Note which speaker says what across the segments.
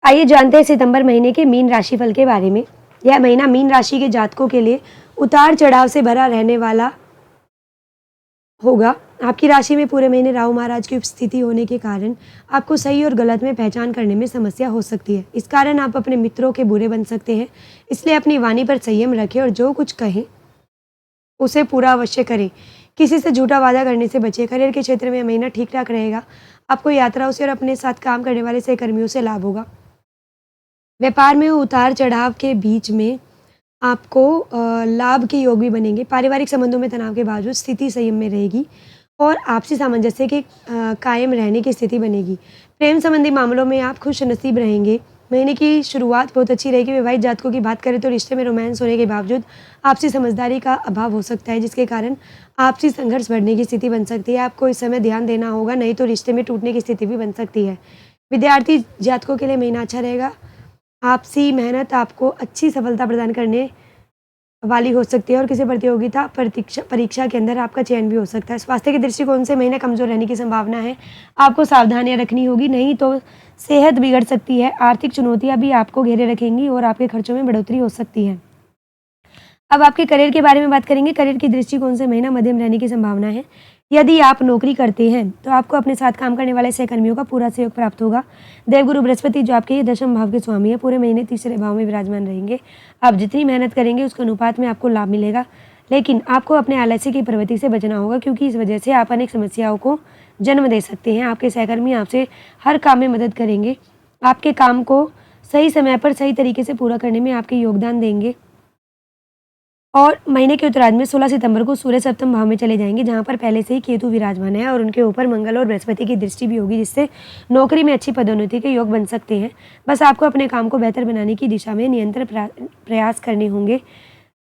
Speaker 1: आइए जानते हैं सितंबर महीने के मीन राशिफल के बारे में। यह महीना मीन राशि के जातकों के लिए उतार चढ़ाव से भरा रहने वाला होगा। आपकी राशि में पूरे महीने राहु महाराज की उपस्थिति होने के कारण आपको सही और गलत में पहचान करने में समस्या हो सकती है। इस कारण आप अपने मित्रों के बुरे बन सकते हैं। इसलिए अपनी वाणी पर संयम रखें और जो कुछ कहें उसे पूरा अवश्य करें। किसी से झूठा वादा करने से बचें। करियर के क्षेत्र में यह महीना ठीक ठाक रहेगा। आपको यात्राओं से और अपने साथ काम करने वाले सहकर्मियों से लाभ होगा। व्यापार में उतार चढ़ाव के बीच में आपको लाभ के योग भी बनेंगे। पारिवारिक संबंधों में तनाव के बावजूद स्थिति संयम में रहेगी और आपसी सामंजस्य के कायम रहने की स्थिति बनेगी। प्रेम संबंधी मामलों में आप खुश नसीब रहेंगे। महीने की शुरुआत बहुत अच्छी रहेगी। विवाहित जातकों की बात करें तो रिश्ते में रोमांस होने के बावजूद आपसी समझदारी का अभाव हो सकता है, जिसके कारण आपसी संघर्ष बढ़ने की स्थिति बन सकती है। आपको इस समय ध्यान देना होगा, नहीं तो रिश्ते में टूटने की स्थिति भी बन सकती है। विद्यार्थी जातकों के लिए महीना अच्छा रहेगा। आपसी मेहनत आपको अच्छी सफलता प्रदान करने वाली हो सकती है और किसी प्रतियोगिता परीक्षा के अंदर आपका चयन भी हो सकता है। स्वास्थ्य के दृष्टिकोण से महीना कमजोर रहने की संभावना है। आपको सावधानियां रखनी होगी, नहीं तो सेहत बिगड़ सकती है। आर्थिक चुनौतियां भी आपको घेरे रखेंगी और आपके खर्चों में बढ़ोतरी हो सकती है। अब आपके करियर के बारे में बात करेंगे। करियर के दृष्टिकोण से महीना मध्यम रहने की संभावना है। यदि आप नौकरी करते हैं तो आपको अपने साथ काम करने वाले सहकर्मियों का पूरा सहयोग प्राप्त होगा। देवगुरु बृहस्पति जो आपके दशम भाव के स्वामी है, पूरे महीने तीसरे भाव में विराजमान रहेंगे। आप जितनी मेहनत करेंगे उसके अनुपात में आपको लाभ मिलेगा, लेकिन आपको अपने आलस्य की प्रवृत्ति से बचना होगा, क्योंकि इस वजह से आप अनेक समस्याओं को जन्म दे सकते हैं। आपके सहकर्मी आपसे हर काम में मदद करेंगे। आपके काम को सही समय पर सही तरीके से पूरा करने में आपके योगदान देंगे। और महीने के उत्तरार्ध में 16 सितंबर को सूर्य सप्तम भाव में चले जाएंगे, जहां पर पहले से ही केतु विराजमान है और उनके ऊपर मंगल और बृहस्पति की दृष्टि भी होगी, जिससे नौकरी में अच्छी पदोन्नति के योग बन सकते हैं। बस आपको अपने काम को बेहतर बनाने की दिशा में निरंतर प्रयास करने होंगे।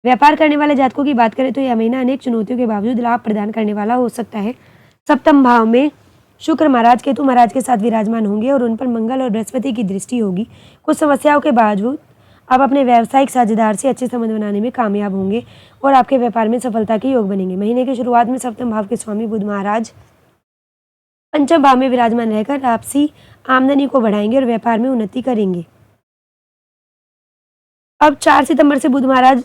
Speaker 1: व्यापार करने वाले जातकों की बात करें तो यह महीना अनेक चुनौतियों के बावजूद लाभ प्रदान करने वाला हो सकता है। सप्तम भाव में शुक्र महाराज केतु महाराज के साथ विराजमान होंगे और उन पर मंगल और बृहस्पति की दृष्टि होगी। कुछ समस्याओं के बावजूद आप अपने व्यावसायिक साझेदार से अच्छे संबंध बनाने में कामयाब होंगे और आपके व्यापार में सफलता के योग बनेंगे। महीने की शुरुआत में सप्तम भाव के स्वामी बुध महाराज पंचम भाव में विराजमान रहकर आपसी आमदनी को बढ़ाएंगे और व्यापार में उन्नति करेंगे। अब 4 सितंबर से बुध महाराज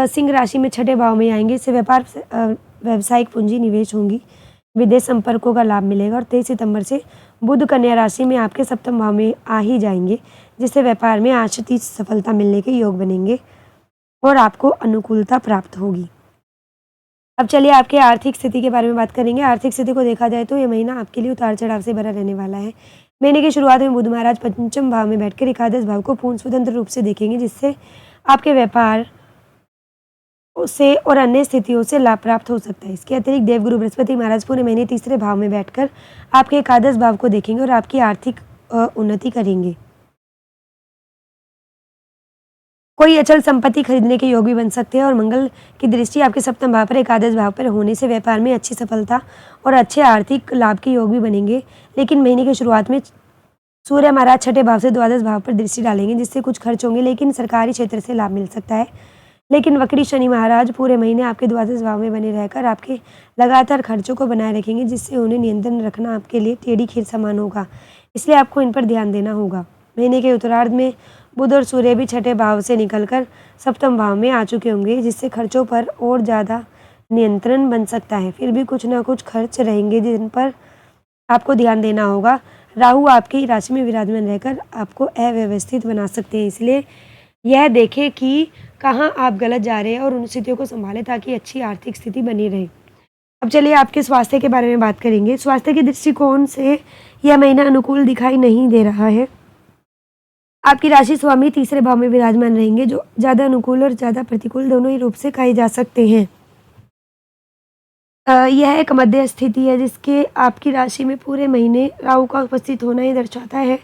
Speaker 1: सिंह राशि में छठे भाव में आएंगे। इससे व्यापार व्यावसायिक पूंजी निवेश होंगी, विदेश संपर्कों का लाभ मिलेगा। और 23 सितंबर से बुध कन्या राशि में आपके सप्तम भाव में आ ही जाएंगे, जिससे व्यापार में आशातीत सफलता मिलने के योग बनेंगे और आपको अनुकूलता प्राप्त होगी। अब चलिए आपके आर्थिक स्थिति के बारे में बात करेंगे। आर्थिक स्थिति को देखा जाए तो यह महीना आपके लिए उतार चढ़ाव से भरा रहने वाला है। महीने की शुरुआत में बुध महाराज पंचम भाव में बैठकर एकादश भाव को पूर्ण स्वतंत्र रूप से देखेंगे, जिससे आपके व्यापार से और अन्य स्थितियों से लाभ प्राप्त हो सकता है। इसके अतिरिक्त देवगुरु बृहस्पति महाराज पूरे महीने तीसरे भाव में बैठकर आपके एकादश भाव को देखेंगे और आपकी आर्थिक उन्नति करेंगे। कोई अचल संपत्ति खरीदने के योग भी बन सकते हैं और मंगल की दृष्टि आपके सप्तम भाव पर एकादश भाव पर होने से व्यापार में अच्छी सफलता और अच्छे आर्थिक लाभ के योग भी बनेंगे। लेकिन महीने की शुरुआत में सूर्य महाराज छठे भाव से द्वादश भाव पर दृष्टि डालेंगे, जिससे कुछ खर्च होंगे, लेकिन सरकारी क्षेत्र से लाभ मिल सकता है। लेकिन वक्री शनि महाराज पूरे महीने आपके द्वादश भाव में बने रहकर आपके लगातार खर्चों को बनाए रखेंगे, जिससे उन्हें नियंत्रण रखना आपके लिए टेढ़ी खीर समान होगा। इसलिए आपको इन पर ध्यान देना होगा। महीने के उत्तरार्ध में बुध और सूर्य भी छठे भाव से निकलकर सप्तम भाव में आ चुके होंगे, जिससे खर्चों पर और ज़्यादा नियंत्रण बन सकता है। फिर भी कुछ ना कुछ खर्च रहेंगे जिन पर आपको ध्यान देना होगा। राहु आपकी राशि में विराजमान रहकर आपको अव्यवस्थित बना सकते हैं, इसलिए यह देखें कि कहाँ आप गलत जा रहे हैं और उन स्थितियों को संभालें ताकि अच्छी आर्थिक स्थिति बनी रहे। अब चलिए आपके स्वास्थ्य के बारे में बात करेंगे। स्वास्थ्य के दृष्टिकोण से यह महीना अनुकूल दिखाई नहीं दे रहा है। आपकी राशि स्वामी तीसरे भाव में विराजमान रहेंगे, जो ज़्यादा अनुकूल और ज़्यादा प्रतिकूल दोनों ही रूप से कहे जा सकते हैं। यह एक मध्य स्थिति है, जिसके आपकी राशि में पूरे महीने राहु का उपस्थित होना ही दर्शाता है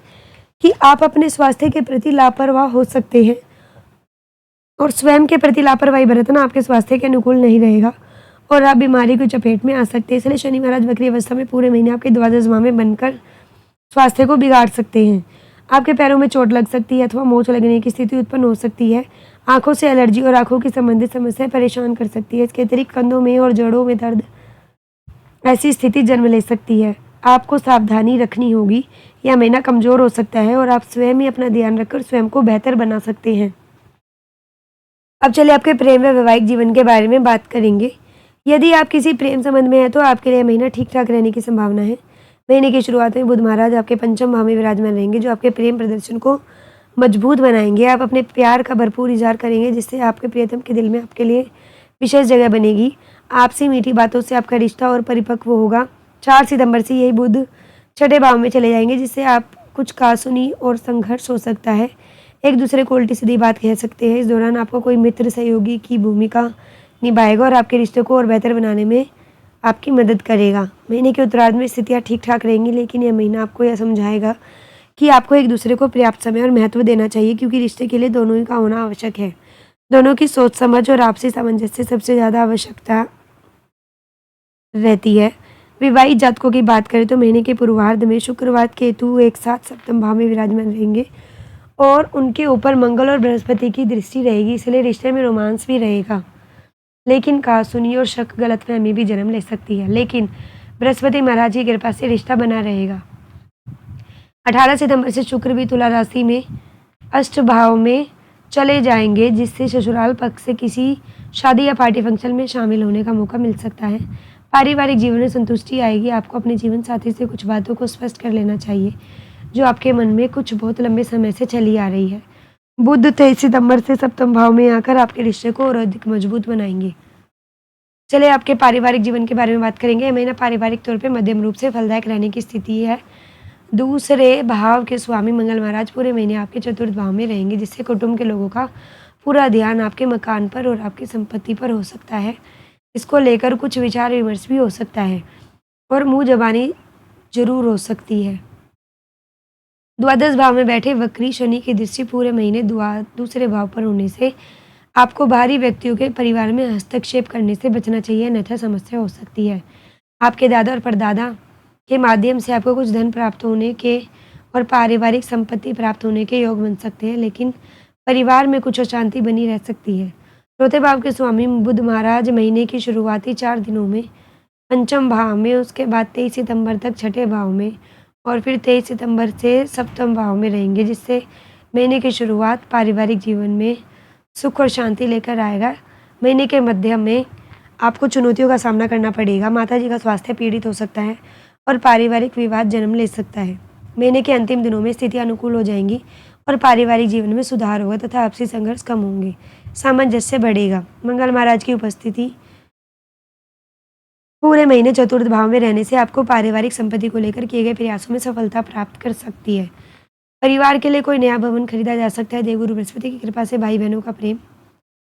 Speaker 1: कि आप अपने स्वास्थ्य के प्रति लापरवाह हो सकते हैं और स्वयं के प्रति लापरवाही बरतना आपके स्वास्थ्य के अनुकूल नहीं रहेगा और आप बीमारी की चपेट में आ सकते हैं। इसलिए शनि महाराज वक्री अवस्था में पूरे महीने आपके द्वादश भाव में बनकर स्वास्थ्य को बिगाड़ सकते हैं। आपके पैरों में चोट लग सकती है अथवा मोच लगने की स्थिति उत्पन्न हो सकती है। आंखों से एलर्जी और आंखों की संबंधित समस्याएं परेशान कर सकती है। इसके अतिरिक्त कंधों में और जड़ों में दर्द ऐसी स्थिति जन्म ले सकती है। आपको सावधानी रखनी होगी। यह महीना कमज़ोर हो सकता है और आप स्वयं ही अपना ध्यान रखकर स्वयं को बेहतर बना सकते हैं। अब चलिए आपके प्रेम व वैवाहिक जीवन के बारे में बात करेंगे। यदि आप किसी प्रेम संबंध में हैं तो आपके लिए महीना ठीक-ठाक रहने की संभावना है। महीने की शुरुआत में बुध महाराज आपके पंचम भाव में विराजमान रहेंगे, जो आपके प्रेम प्रदर्शन को मजबूत बनाएंगे। आप अपने प्यार का भरपूर इज़हार करेंगे, जिससे आपके प्रियतम के दिल में आपके लिए विशेष जगह बनेगी। आपसी मीठी बातों से आपका रिश्ता और परिपक्व होगा। 4 सितंबर से यही बुध छठे भाव में चले जाएंगे, जिससे आप कुछ कहासुनी और संघर्ष हो सकता है। एक दूसरे को उल्टी सीधी बात कह सकते हैं। इस दौरान आपको कोई मित्र सहयोगी की भूमिका निभाएगा और आपके रिश्ते को और बेहतर बनाने में आपकी मदद करेगा। महीने के उत्तरार्ध में स्थितियाँ ठीक-ठाक रहेंगी, लेकिन यह महीना आपको यह समझाएगा कि आपको एक दूसरे को पर्याप्त समय और महत्व देना चाहिए, क्योंकि रिश्ते के लिए दोनों ही का होना आवश्यक है। दोनों की सोच समझ और आपसी सामंजस्य सबसे ज़्यादा आवश्यकता रहती है। विवाहित जातकों की बात करें तो महीने के पूर्वार्ध में शुक्रवार केतु एक साथ सप्तम भाव में विराजमान रहेंगे और उनके ऊपर मंगल और बृहस्पति की दृष्टि रहेगी, इसलिए रिश्ते में रोमांस भी रहेगा। लेकिन कहासुनी और शक गलतफहमी भी जन्म ले सकती है। लेकिन बृहस्पति महाराज की कृपा से रिश्ता बना रहेगा। 18 सितंबर से शुक्र भी तुला राशि में अष्ट भाव में चले जाएंगे, जिससे ससुराल पक्ष से किसी शादी या पार्टी फंक्शन में शामिल होने का मौका मिल सकता है। पारिवारिक जीवन में संतुष्टि आएगी। आपको अपने जीवन साथी से कुछ बातों को स्पष्ट कर लेना चाहिए, जो आपके मन में कुछ बहुत लंबे समय से चली आ रही है। बुध 23 सितंबर से सप्तम भाव में आकर आपके रिश्ते को और अधिक मजबूत बनाएंगे। चलिए आपके पारिवारिक जीवन के बारे में बात करेंगे। यह महीना पारिवारिक तौर पे मध्यम रूप से फलदायक रहने की स्थिति है। दूसरे भाव के स्वामी मंगल महाराज पूरे महीने आपके चतुर्थ भाव में रहेंगे, जिससे कुटुंब के लोगों का पूरा ध्यान आपके मकान पर और आपकी संपत्ति पर हो सकता है। इसको लेकर कुछ विचार विमर्श भी हो सकता है और मुँह ज़बानी जरूर हो सकती है। द्वादश भाव में बैठे वक्री शनि की दृष्टि पूरे महीने दूसरे भाव पर होने से आपको बाहरी व्यक्तियों के परिवार में हस्तक्षेप करने से बचना चाहिए, अन्यथा समस्या हो सकती है। आपके दादा और परदादा के माध्यम से आपको कुछ धन प्राप्त होने के और पारिवारिक संपत्ति प्राप्त होने के योग बन सकते हैं, लेकिन परिवार में कुछ अशांति बनी रह सकती है। चौथे भाव के स्वामी बुध महाराज महीने की शुरुआती 4 दिनों में पंचम भाव में, उसके बाद 23 सितंबर तक छठे भाव में और फिर 23 सितंबर से सप्तम भाव में रहेंगे, जिससे महीने की शुरुआत पारिवारिक जीवन में सुख और शांति लेकर आएगा। महीने के मध्य में आपको चुनौतियों का सामना करना पड़ेगा। माताजी का स्वास्थ्य पीड़ित हो सकता है और पारिवारिक विवाद जन्म ले सकता है। महीने के अंतिम दिनों में स्थितियां अनुकूल हो जाएंगी और पारिवारिक जीवन में सुधार होगा तथा आपसी संघर्ष कम होंगे, सामंजस्य बढ़ेगा। मंगल महाराज की उपस्थिति पूरे महीने चतुर्थ भाव में रहने से आपको पारिवारिक संपत्ति को लेकर किए गए प्रयासों में सफलता प्राप्त कर सकती है। परिवार के लिए कोई नया भवन खरीदा जा सकता है। देवगुरु बृहस्पति की कृपा से भाई बहनों का प्रेम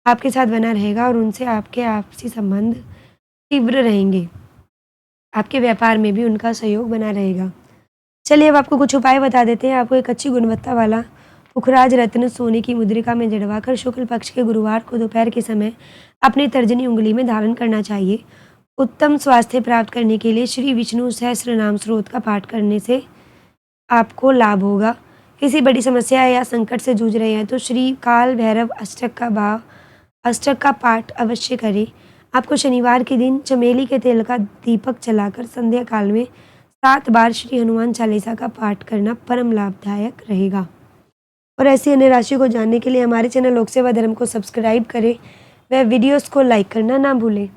Speaker 1: आपके साथ बना रहेगा और उनसे आपके आपसी संबंध तीव्र रहेंगे। आपके व्यापार में भी उनका सहयोग बना रहेगा। चलिए अब आपको कुछ उपाय बता देते हैं। आपको एक अच्छी गुणवत्ता वाला पुखराज रत्न सोने की मुद्रिका में जड़वाकर शुक्ल पक्ष के गुरुवार को दोपहर के समय अपनी तर्जनी उंगली में धारण करना चाहिए। उत्तम स्वास्थ्य प्राप्त करने के लिए श्री विष्णु सहस्त्र नाम स्रोत का पाठ करने से आपको लाभ होगा। किसी बड़ी समस्या या संकट से जूझ रहे हैं तो श्री काल भैरव अष्टक का पाठ अवश्य करें। आपको शनिवार के दिन चमेली के तेल का दीपक जलाकर संध्या काल में 7 बार श्री हनुमान चालीसा का पाठ करना परम लाभदायक रहेगा। और ऐसी अन्य राशि को जानने के लिए हमारे चैनल लोक सेवा धर्म को सब्सक्राइब करें व वीडियोस को लाइक करना ना भूलें।